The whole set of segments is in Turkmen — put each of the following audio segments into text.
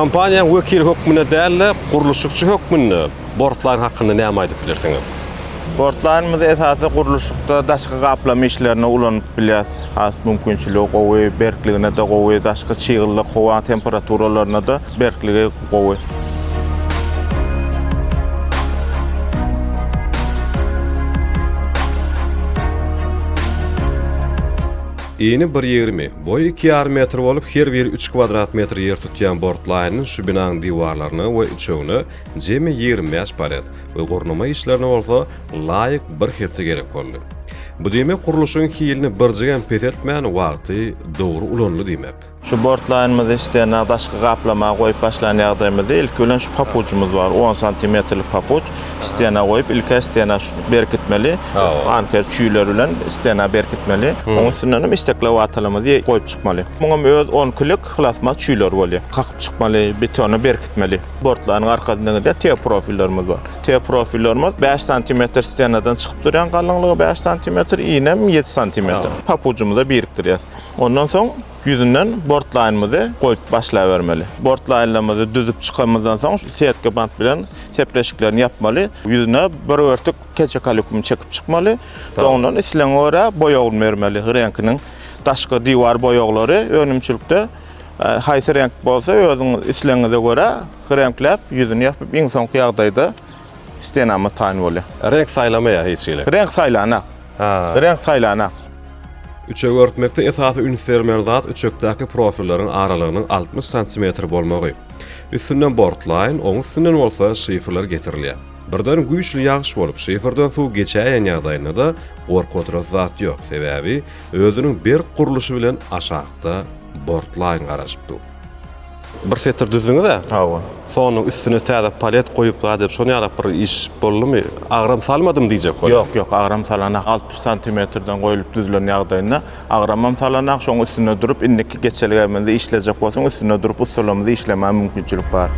Kompaniýanyň wekili hökmüne däl, guruluşçy hökmüne Bortline hakynda näme aýdyp bilersiňiz? Bortlarymyz esasy guruluşlukda daşky gaplama işlerine ulanyp bilýäs. Has mümkinçiligi gowy, berkligine de gowy, daşky çygylyk, hawa temperaturalarına da berkligi gowy. Eni 1,20, boy 2,5 metr bolup her biri 3 kvadrat metr yer tutýan Bortline'ın şu binaň diwarlaryny we içegini jemi 25 paret we gurnama işlerine bolsa laýyk bir hepde gerek boldy. Bu diýmek guruluşyň hilini birjigen petetmän wagty dogry ulanly diýmek. Şu Bortline'ymyz işlerine daşky gaplama goýup başlan ýagdaýymyzda ilk ölen şu papuçymyz bar, 10 santimetrlik papuç işlerine goýup ilk işlerine berkitmeli. Anker çüýler bilen işlerine berkitmeli. Onuň üstünden istekle watalymyzy goýup çykmaly. Muňa öz 10 kilik plasma çüýler bolýar. Kakyp çykmaly, betonu berkitmeli. Bortlaryň arkasynda da T profillerimiz bar. T profillerimiz 5 santimetr işlerden çykyp duran galynlygy 5 santimetr, iğnem 7 santimetr. Papuçymyza biriktirýäs. Ondan soň yüzünden Bortline'ymyzy goýup başlaýbermeli. Bortline'larymyzy düzüp çykanmazdan soň setka bant bilen sepreşiklerini yapmaly. Yüzüne bir örtük keçe kalikum çekip çykmaly. Soňdan isleňe görä boýagyny bermeli. Reňkiniň daşky diwar boýaglary önümçülükde haýsy renk bolsa özüň isleňize görä reňklep yüzüni ýapyp iň soňky ýagdaýda istenamy taýin bolýar. Renk saýlamaýa hiç şeýle. Renk saýlana. Renk saýlana. Üçek örtmekde esasy ünsvermeli zat üçekdäki profillerin aralygynyň 60 santimetr bolmagy. Üstünden Bortline, oň üstünden bolsa şifrler getirilýär. Birden güýçli ýağış bolup şifrden suw geçäýän ýagdaýynda da gorkotrak zat ýok. Sebäbi özüniň bir guruluşy bilen aşagda Bortline garaşypdy. Bir setr düzüňiz-de? Hawa. Soňyň üstüne täze palet goýup däp şonu ýalyp bir iş boldymy? Agram salmadym diýjek bolar. Yok, agram salanak 60 santimetrden goýulyp düzülen ýagdaýynda agramam salanak şoň üstüne durup indiki geçeligimizde işlejek bolsaň üstüne durup usulymyzy işlemä mümkinçilik bar.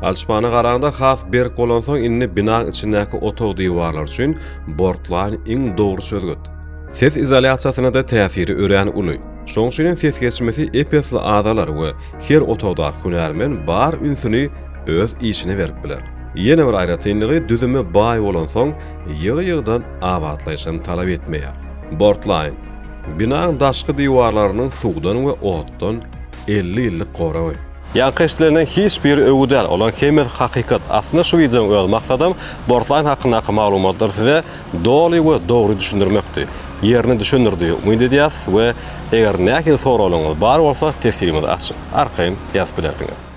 Alçmana garanda has berk bolan soň inni binaň içindäki otog diwarlar üçin Bortline iň dogry sözgöt. Ses izolasiýasyna da täsiri örän uly. Şoň üçin ses geçmesi epesli adalar we her otogda kunärmen bar ünsüni öz işine berip biler. Ýene bir aýratynlygy düzüme baý bolan soň ýygy-ýygydan awatlaýşan talap etmeýär. Bortline binaň daşky diwarlarynyň suwdan we otdan 50 ýyllyk gorawy. Ýankyşlarynyn hiç bir öwüdäl olan hemmet hakykat aslında şu ýyzyň öz maksadym Bortline hakyndaky maglumatlary size doly we dogry düşündirmekdi. Yerini düşündirdi umyt edýäs we eger nähili soralaryňyz bar bolsa tesirimizi açyp arkaýyn ýazyp bilersiňiz.